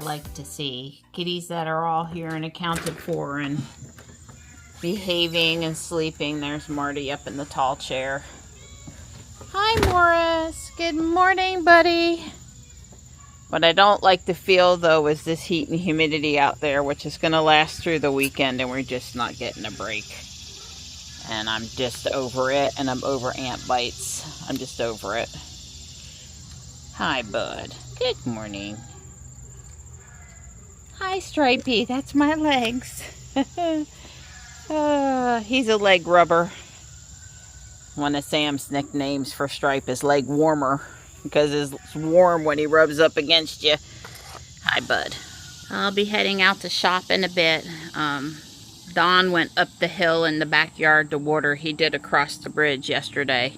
like to see. Kitties that are all here and accounted for and behaving and sleeping. There's Marty up in the tall chair. Hi, Morris. Good morning, buddy. What I don't like to feel, though, is this heat and humidity out there, which is going to last through the weekend, and we're just not getting a break. And I'm just over it, and I'm over ant bites. I'm just over it. Hi, bud. Good morning. Hi, Stripey. That's my legs. He's a leg rubber. One of Sam's nicknames for Stripe is leg warmer, because it's warm when he rubs up against you. Hi, bud. I'll be heading out to shop in a bit. Don went up the hill in the backyard to water. He did across the bridge yesterday.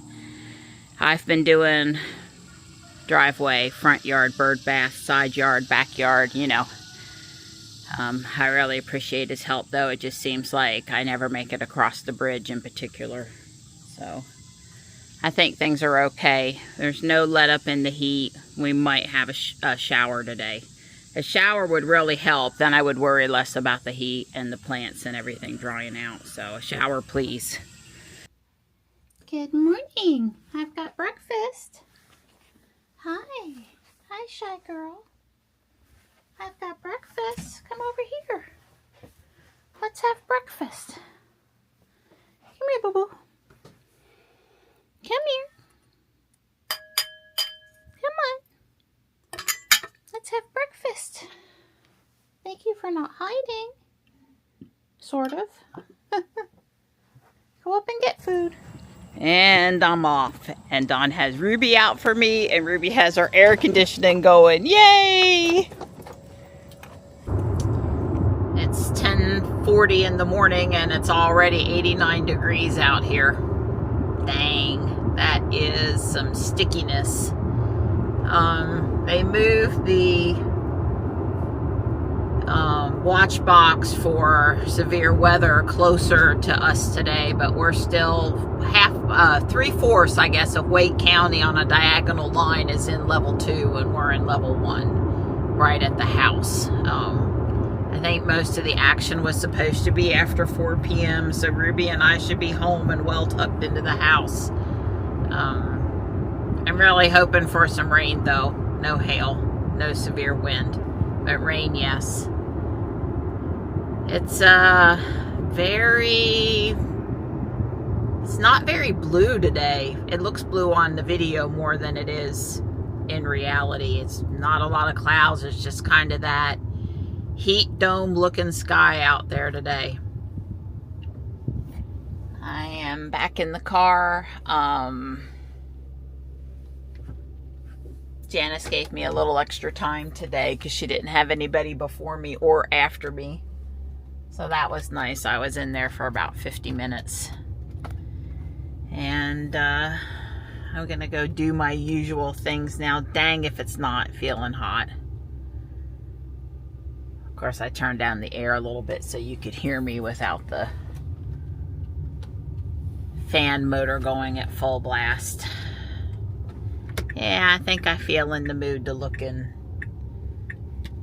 I've been doing driveway, front yard, bird bath, side yard, backyard, you know. I really appreciate his help, though. It just seems like I never make it across the bridge in particular. So I think things are okay. There's no let up in the heat. We might have a shower today. A shower would really help. Then I would worry less about the heat and the plants and everything drying out. So a shower, please. Good morning. I've got breakfast. Hi. Hi, shy girl. I've got breakfast. Come over here. Let's have breakfast. Come here, boo-boo. Come here. Come on. Let's have breakfast. Thank you for not hiding. Sort of. Go up and get food. And I'm off. And Dawn has Ruby out for me, and Ruby has our air conditioning going. Yay! It's 10:40 in the morning, and it's already 89 degrees out here. Dang, that is some stickiness. They moved the watch box for severe weather closer to us today, but we're still three-fourths, I guess, of Wake County on a diagonal line is in level 2, and we're in level 1 right at the house. I think most of the action was supposed to be after 4 p.m., so Ruby and I should be home and well tucked into the house. I'm really hoping for some rain, though. No hail, no severe wind, but rain, yes. It's not very blue today. It looks blue on the video more than it is in reality. It's not a lot of clouds. It's just kind of that heat dome looking sky out there today. I am back in the car. Janice gave me a little extra time today because she didn't have anybody before me or after me. So that was nice. I was in there for about 50 minutes. And I'm going to go do my usual things now. Dang if it's not feeling hot. Of course, I turned down the air a little bit so you could hear me without the fan motor going at full blast. Yeah, I think I feel in the mood to look in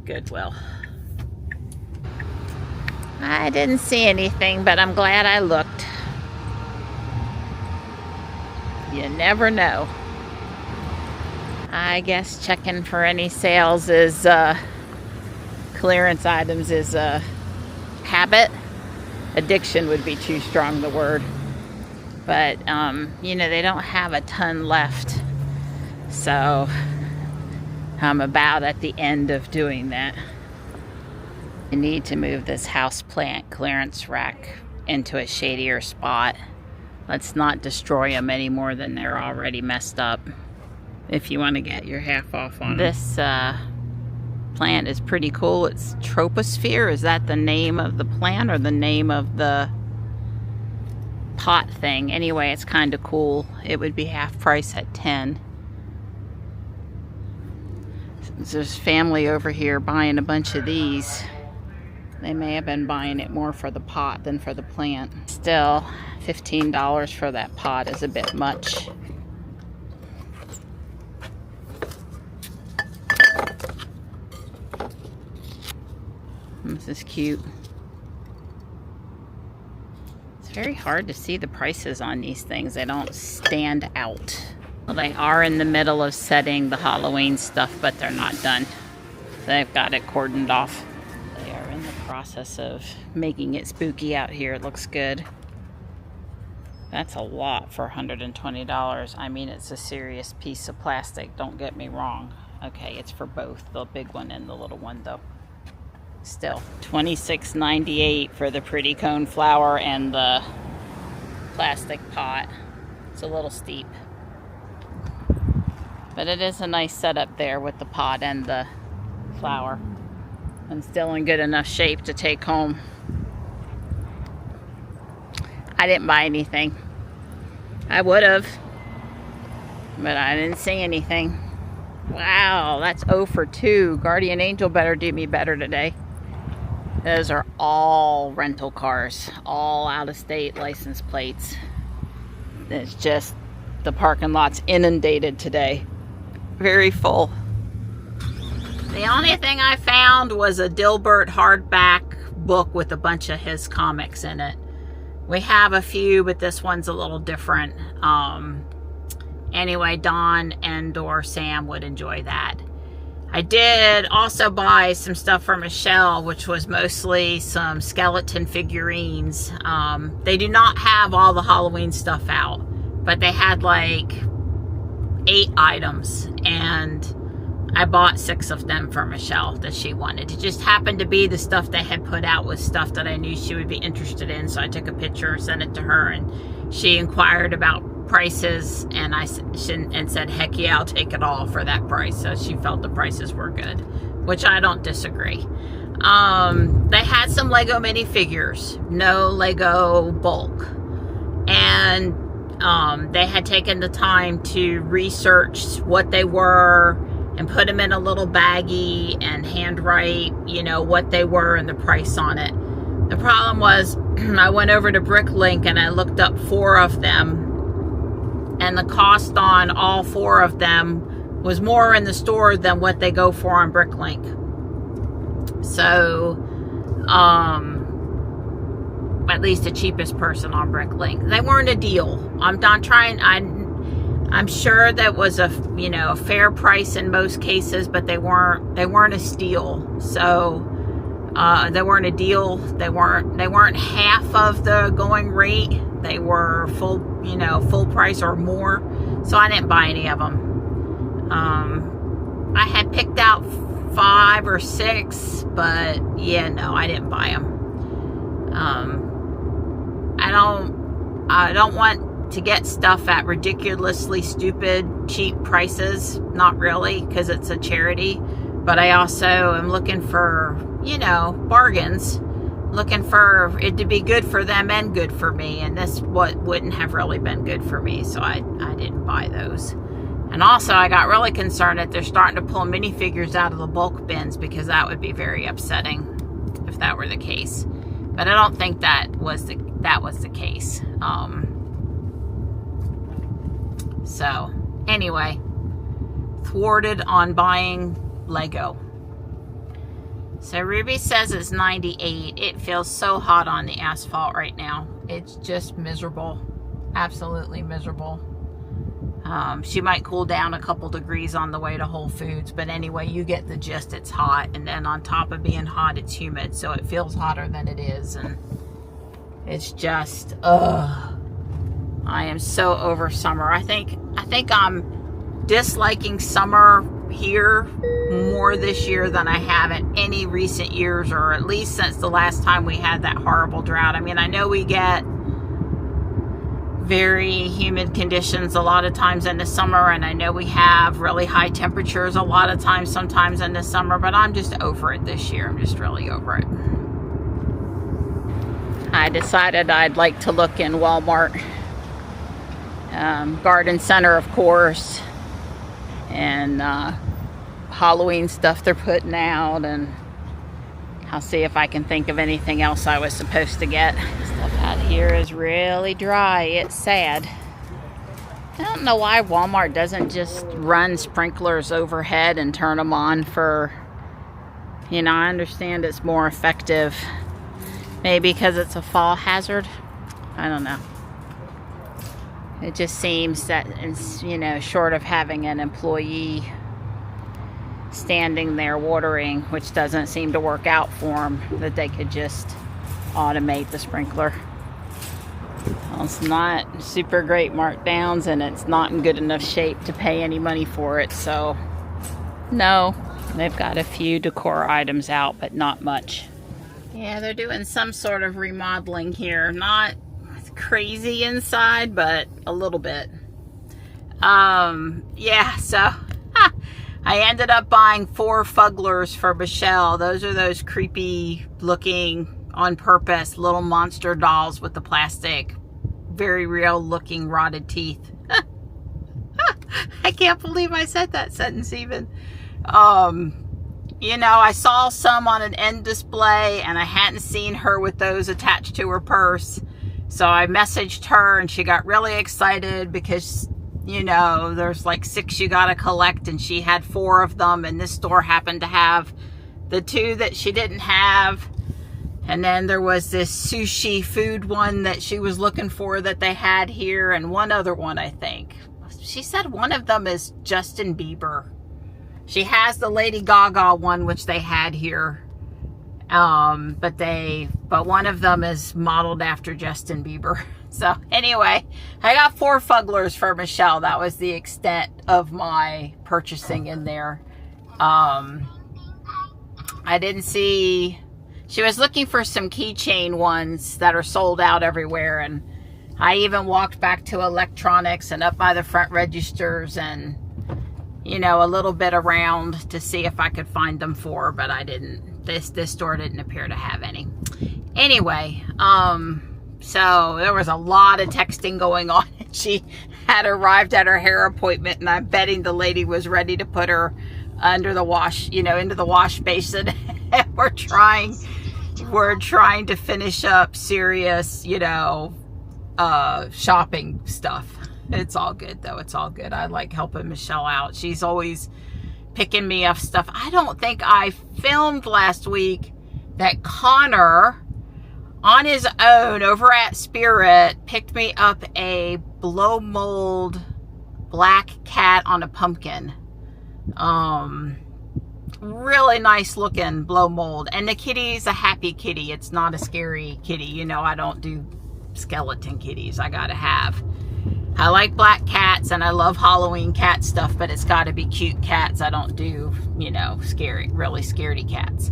Goodwill. I didn't see anything, but I'm glad I looked. You never know. I guess checking for any sales is clearance items is a habit. Addiction would be too strong the word. But, you know, they don't have a ton left. So, I'm about at the end of doing that. I need to move this houseplant clearance rack into a shadier spot. Let's not destroy them any more than they're already messed up. If you want to get your half off on them. This plant is pretty cool. It's Troposphere. Is that the name of the plant or the name of the pot thing? Anyway, it's kind of cool. It would be half price at 10. There's family over here buying a bunch of these. They may have been buying it more for the pot than for the plant. Still, $15 for that pot is a bit much. This is cute. It's very hard to see the prices on these things. They don't stand out. Well, they are in the middle of setting the Halloween stuff, but they're not done. They've got it cordoned off. They are in the process of making it spooky out here. It looks good. That's a lot for $120. I mean, it's a serious piece of plastic. Don't get me wrong. Okay, it's for both, the big one and the little one, though. Still, $26.98 for the pretty cone flower and the plastic pot. It's a little steep. But it is a nice setup there with the pot and the flower. And still in good enough shape to take home. I didn't buy anything. I would have, but I didn't see anything. Wow, that's 0 for 2. Guardian Angel better do me better today. Those are all rental cars, all out-of-state license plates. It's just the parking lot's inundated today. Very full. The only thing I found was a Dilbert hardback book with a bunch of his comics in it. We have a few, but this one's a little different. Anyway, Don and or Sam would enjoy that. I did also buy some stuff for Michelle, which was mostly some skeleton figurines. They do not have all the Halloween stuff out, but they had like 8 items, and I bought 6 of them for Michelle that she wanted. It just happened to be the stuff they had put out was stuff that I knew she would be interested in, so I took a picture, sent it to her, and she inquired about prices, and I said, heck yeah, I'll take it all for that price. So she felt the prices were good, which I don't disagree. They had some Lego minifigures, no Lego bulk, and they had taken the time to research what they were and put them in a little baggie and handwrite, you know, what they were and the price on it. The problem was I went over to Bricklink and I looked up 4 of them, and the cost on all 4 of them was more in the store than what they go for on Bricklink. So, at least the cheapest person on Bricklink. They weren't a deal. I'm sure that was a fair price in most cases, but they weren't a steal. So they weren't a deal. They weren't half of the going rate. They were full price or more. So I didn't buy any of them. I had picked out 5 or 6, but yeah, no, I didn't buy them. I don't want to get stuff at ridiculously stupid, cheap prices. Not really, because it's a charity. But I also am looking for, bargains. Looking for it to be good for them and good for me. And this wouldn't have really been good for me. So I didn't buy those. And also I got really concerned that they're starting to pull minifigures out of the bulk bins, because that would be very upsetting if that were the case. But I don't think that was the case. So anyway, thwarted on buying Lego. So Ruby says it's 98. It feels so hot on the asphalt right now. It's just miserable. Absolutely miserable. She might cool down a couple degrees on the way to Whole Foods, but anyway, you get the gist. It's hot, and then on top of being hot, it's humid, so it feels hotter than it is, and it's just, I am so over summer. I think I'm disliking summer here more this year than I have in any recent years, or at least since the last time we had that horrible drought. I mean, I know we get very humid conditions a lot of times in the summer, and I know we have really high temperatures a lot of times sometimes in the summer, but I'm just over it this year. I'm just really over it. I decided I'd like to look in Walmart. Garden Center, of course, and Halloween stuff they're putting out, and I'll see if I can think of anything else I was supposed to get. Stuff out here is really dry. It's sad. I don't know why Walmart doesn't just run sprinklers overhead and turn them on for, You know, I understand it's more effective. Maybe because it's a fall hazard. I don't know. It just seems that, you know, short of having an employee standing there watering, which doesn't seem to work out for them, that they could just automate the sprinkler. Well, it's not super great markdowns, and it's not in good enough shape to pay any money for it, so no. They've got a few decor items out, but not much. Yeah, they're doing some sort of remodeling here. Not crazy inside, but a little bit. Yeah, so I ended up buying 4 fugglers for Michelle. Those are those creepy looking, on purpose, little monster dolls with the plastic, very real looking rotted teeth. I can't believe I said that sentence even. You know, I saw some on an end display, and I hadn't seen her with those attached to her purse. So I messaged her, and she got really excited because, you know, there's like 6 you gotta collect, and she had 4 of them, and this store happened to have the 2 that she didn't have. And then there was this sushi food one that she was looking for that they had here, and one other one, I think. She said one of them is Justin Bieber. She has the Lady Gaga one, which they had here. But one of them is modeled after Justin Bieber. So anyway, I got 4 fugglers for Michelle. That was the extent of my purchasing in there. I didn't see, she was looking for some keychain ones that are sold out everywhere. And I even walked back to electronics and up by the front registers and, you know, a little bit around to see if I could find them for her, but I didn't. This store didn't appear to have any. Anyway, so there was a lot of texting going on. She had arrived at her hair appointment, and I'm betting the lady was ready to put her under the wash, you know, into the wash basin. we're trying to finish up serious, you know, shopping stuff. It's all good though. It's all good. I like helping Michelle out. She's always picking me up stuff. I don't think I filmed last week that Connor, on his own over at Spirit, picked me up a blow mold black cat on a pumpkin. Really nice looking blow mold. And the kitty's a happy kitty. It's not a scary kitty. You know, I don't do skeleton kitties. I gotta have. I like black cats, and I love Halloween cat stuff, but it's got to be cute cats. I don't do, you know, really scaredy cats.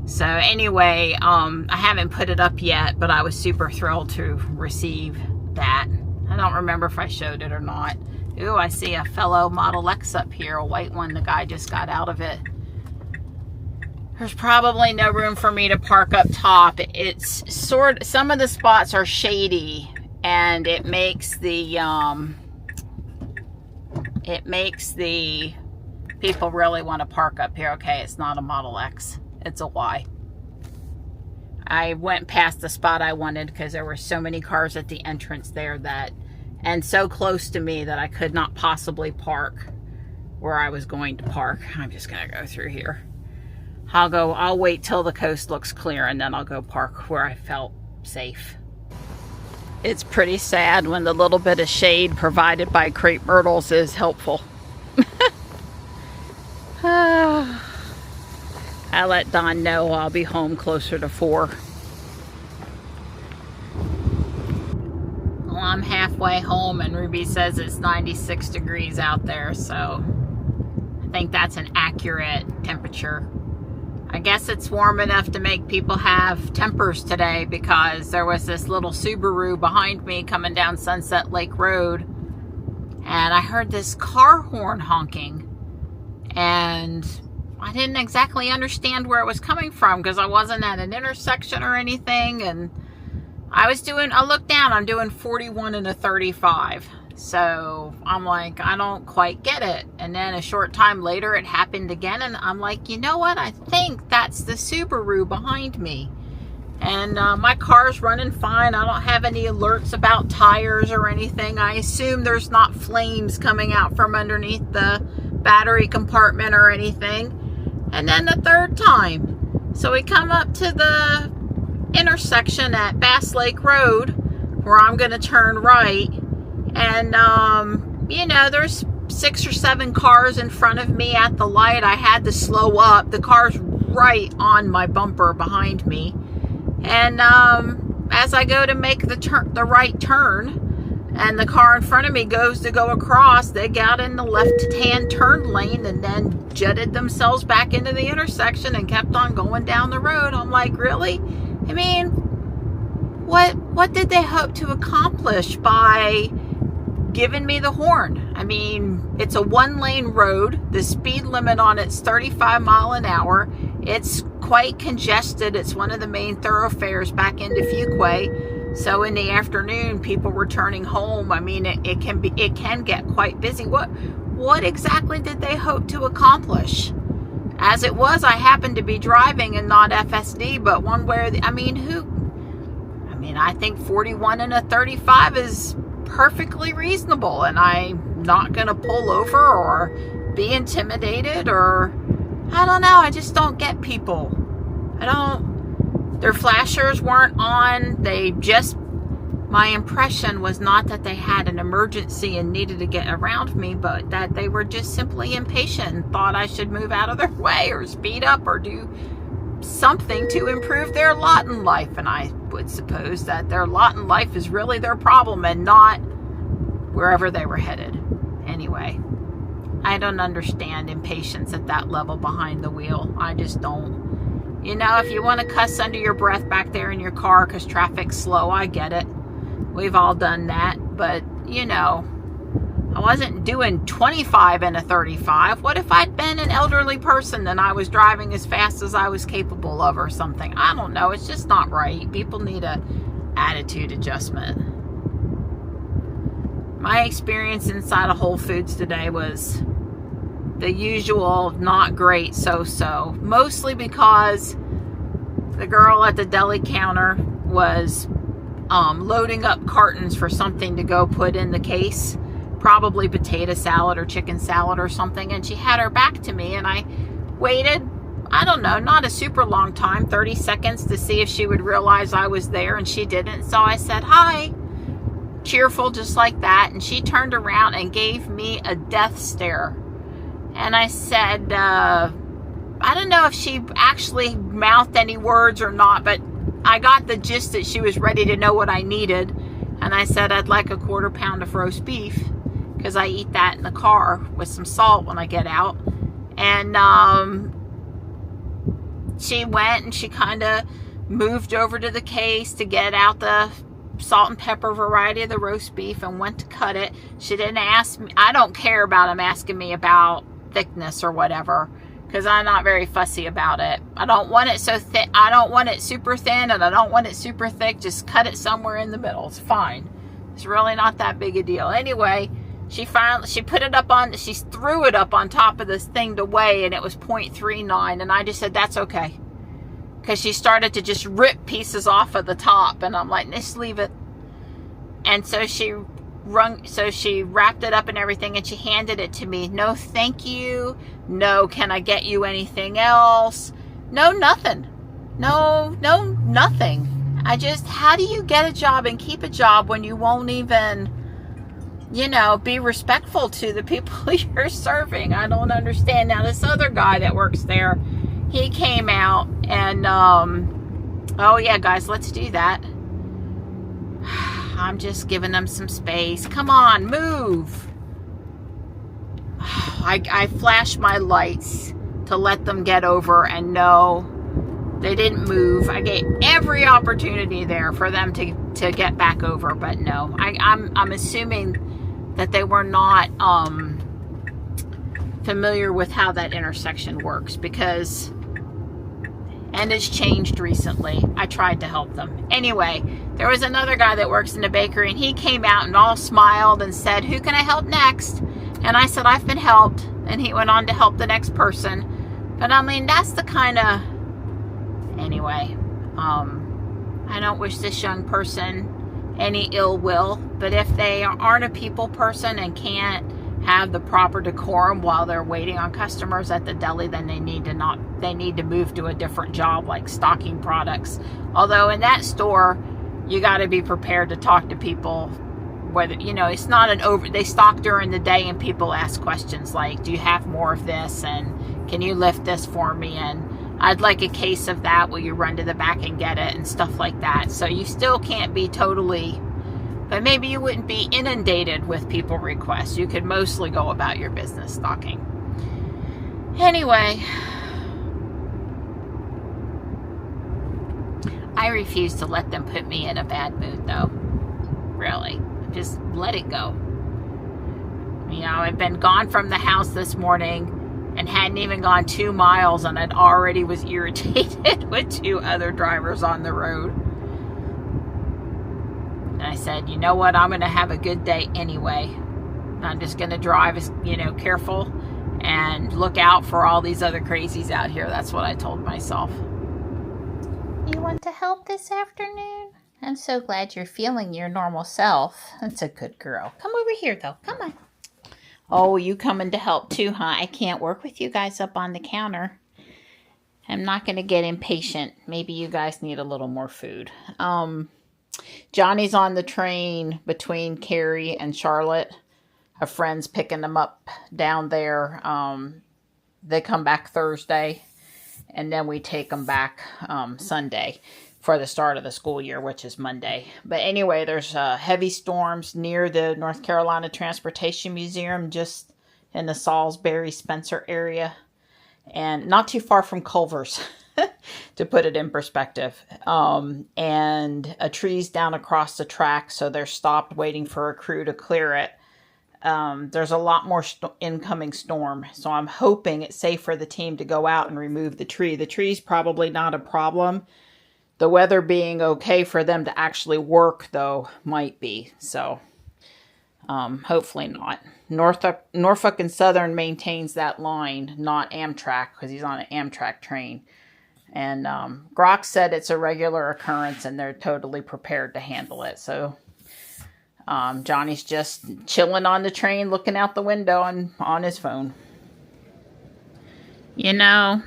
So anyway, I haven't put it up yet, but I was super thrilled to receive that. I don't remember if I showed it or not. Ooh, I see a fellow Model X up here, a white one. The guy just got out of it. There's probably no room for me to park up top. It's some of the spots are shady, and it makes the people really want to park up here. Okay, it's not a Model X, it's a Y. I went past the spot I wanted because there were so many cars at the entrance there and so close to me that I could not possibly park where I was going to park. I'm just gonna go through here. I'll wait till the coast looks clear, and then I'll go park where I felt safe. It's pretty sad when the little bit of shade provided by crepe myrtles is helpful. I let Don know I'll be home closer to 4. Well, I'm halfway home, and Ruby says it's 96 degrees out there, so I think that's an accurate temperature. I guess it's warm enough to make people have tempers today, because there was this little Subaru behind me coming down Sunset Lake Road, and I heard this car horn honking, and I didn't exactly understand where it was coming from because I wasn't at an intersection or anything, and I looked down, I'm doing 41 and a 35. So I'm like, I don't quite get it. And then a short time later, it happened again. And I'm like, you know what? I think that's the Subaru behind me. And my car's running fine. I don't have any alerts about tires or anything. I assume there's not flames coming out from underneath the battery compartment or anything. and then the third time. So we come up to the intersection at Bass Lake Road where I'm going to turn right. And, you know, there's 6 or 7 cars in front of me at the light. I had to slow up. The car's right on my bumper behind me. And as I go to make the right turn, and the car in front of me goes to go across, they got in the left-hand turn lane and then jetted themselves back into the intersection and kept on going down the road. I'm like, really? I mean, what did they hope to accomplish by giving me the horn? I mean, it's a 1-lane road. The speed limit on it's 35 miles an hour. It's quite congested. It's one of the main thoroughfares back into Fuquay. So in the afternoon, people returning home, I mean, it can get quite busy. What exactly did they hope to accomplish? As it was, I happened to be driving and not FSD, but one way or the, I mean, I think 41 and a 35 is perfectly reasonable, and I'm not going to pull over or be intimidated, or I don't know. I just don't get people. Their flashers weren't on. My impression was not that they had an emergency and needed to get around me, but that they were just simply impatient and thought I should move out of their way or speed up or do something to improve their lot in life. And I would suppose that their lot in life is really their problem and not wherever they were headed. Anyway, I don't understand impatience at that level behind the wheel. I just don't. You know, if you want to cuss under your breath back there in your car because traffic's slow, I get it. We've all done that. But, you know, I wasn't doing 25 and a 35. What if I'd been an elderly person and I was driving as fast as I was capable of or something? I don't know. It's just not right. People need a attitude adjustment. My experience inside of Whole Foods today was the usual not great so-so. Mostly because the girl at the deli counter was loading up cartons for something to go put in the case. Probably potato salad or chicken salad or something. And she had her back to me and I waited, I don't know, not a super long time, 30 seconds to see if she would realize I was there, and she didn't. So I said, hi, cheerful just like that. And she turned around and gave me a death stare. And I said, I don't know if she actually mouthed any words or not, but I got the gist that she was ready to know what I needed. And I said, I'd like a 1/4 pound of roast beef, because I eat that in the car with some salt when I get out. And she went and she kind of moved over to the case to get out the salt and pepper variety of the roast beef and went to cut it. She didn't ask me. I don't care about them asking me about thickness or whatever, because I'm not very fussy about it. I don't want it so thick. I don't want it super thin, and I don't want it super thick. Just cut it somewhere in the middle. It's fine. It's really not that big a deal. Anyway, she threw it up on top of this thing to weigh, and it was 0.39, and I just said, that's okay. Because she started to just rip pieces off of the top, and I'm like, just leave it. And so she wrapped it up and everything, and she handed it to me. No, thank you. No, can I get you anything else? No, nothing. No, nothing. How do you get a job and keep a job when you won't even, you know, be respectful to the people you're serving? I don't understand. Now, this other guy that works there, he came out and, oh yeah, guys, let's do that. I'm just giving them some space. Come on, move. I flashed my lights to let them get over, and no, they didn't move. I gave every opportunity there for them to get back over, but no. I'm assuming that they were not familiar with how that intersection works, because, and it's changed recently. I tried to help them. Anyway, there was another guy that works in the bakery, and he came out and all smiled and said, who can I help next? And I said, I've been helped. And he went on to help the next person. But I mean, that's the kind of, anyway, I don't wish this young person any ill will, but if they aren't a people person and can't have the proper decorum while they're waiting on customers at the deli, then they need to move to a different job, like stocking products. Although in that store, you got to be prepared to talk to people, whether, you know, it's not they stock during the day and people ask questions like, do you have more of this, and can you lift this for me, and I'd like a case of that, will you run to the back and get it, and stuff like that. So you still can't be totally, but maybe you wouldn't be inundated with people requests. You could mostly go about your business stocking. Anyway, I refuse to let them put me in a bad mood, though. Really. Just let it go. You know, I've been gone from the house this morning and hadn't even gone 2 miles, and I'd already was irritated with 2 other drivers on the road. And I said, you know what, I'm going to have a good day anyway. I'm just going to drive, you know, careful and look out for all these other crazies out here. That's what I told myself. You want to help this afternoon? I'm so glad you're feeling your normal self. That's a good girl. Come over here, though. Come on. Oh, you coming to help too, huh? I can't work with you guys up on the counter. I'm not going to get impatient. Maybe you guys need a little more food. Johnny's on the train between Carrie and Charlotte. A friend's picking them up down there. They come back Thursday, and then we take them back Sunday for the start of the school year, which is Monday. But anyway, there's heavy storms near the North Carolina Transportation Museum, just in the Salisbury, Spencer area, and not too far from Culver's, to put it in perspective. And a tree's down across the track, so they're stopped waiting for a crew to clear it. There's a lot more incoming storm, so I'm hoping it's safe for the team to go out and remove the tree. The tree's probably not a problem. The weather being okay for them to actually work, though, might be. So, hopefully not. Norfolk and Southern maintains that line, not Amtrak, because he's on an Amtrak train. And Grok said it's a regular occurrence, and they're totally prepared to handle it. So, Johnny's just chilling on the train, looking out the window on his phone. You know,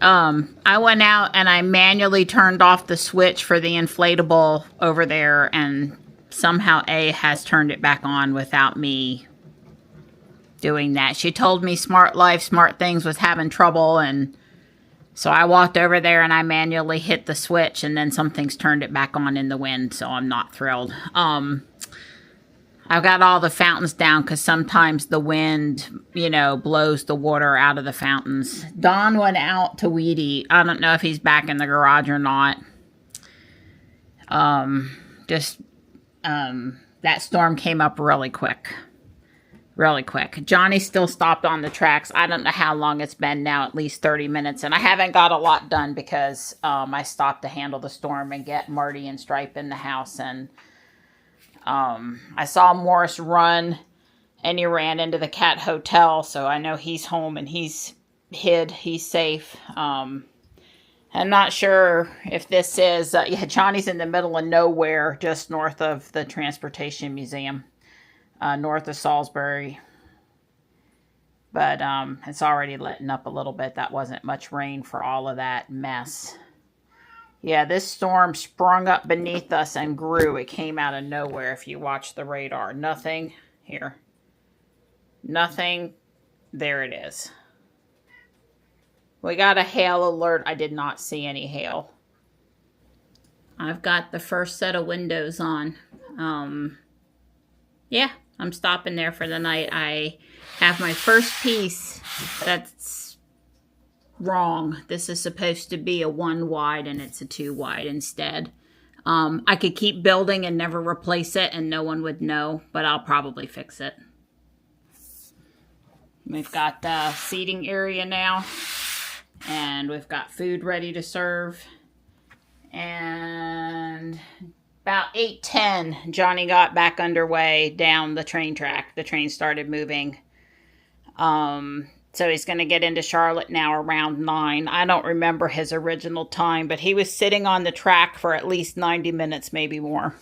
I went out and I manually turned off the switch for the inflatable over there, and somehow A has turned it back on without me doing that. She told me Smart Life, Smart Things was having trouble, and so I walked over there and I manually hit the switch, and then something's turned it back on in the wind, so I'm not thrilled. I've got all the fountains down because sometimes the wind, you know, blows the water out of the fountains. Don went out to weed eat. I don't know if he's back in the garage or not. That storm came up really quick. Really quick. Johnny still stopped on the tracks. I don't know how long it's been now, at least 30 minutes. And I haven't got a lot done because I stopped to handle the storm and get Marty and Stripe in the house. And I saw Morris run, and he ran into the cat hotel, so I know he's home and he's safe. I'm not sure if this is, Johnny's in the middle of nowhere, just north of the Transportation Museum, north of Salisbury. But it's already letting up a little bit. That wasn't much rain for all of that mess. Yeah, this storm sprung up beneath us and grew. It came out of nowhere if you watch the radar. Nothing here. Nothing. There it is. We got a hail alert. I did not see any hail. I've got the first set of windows on. Yeah, I'm stopping there for the night. I have my first piece that's wrong. This is supposed to be a 1 wide and it's a 2 wide instead. I could keep building and never replace it and no one would know, but I'll probably fix it. We've got the seating area now, and we've got food ready to serve. And about 8:10, Johnny got back underway down the train track. The train started moving. So he's going to get into Charlotte now around 9. I don't remember his original time, but he was sitting on the track for at least 90 minutes, maybe more.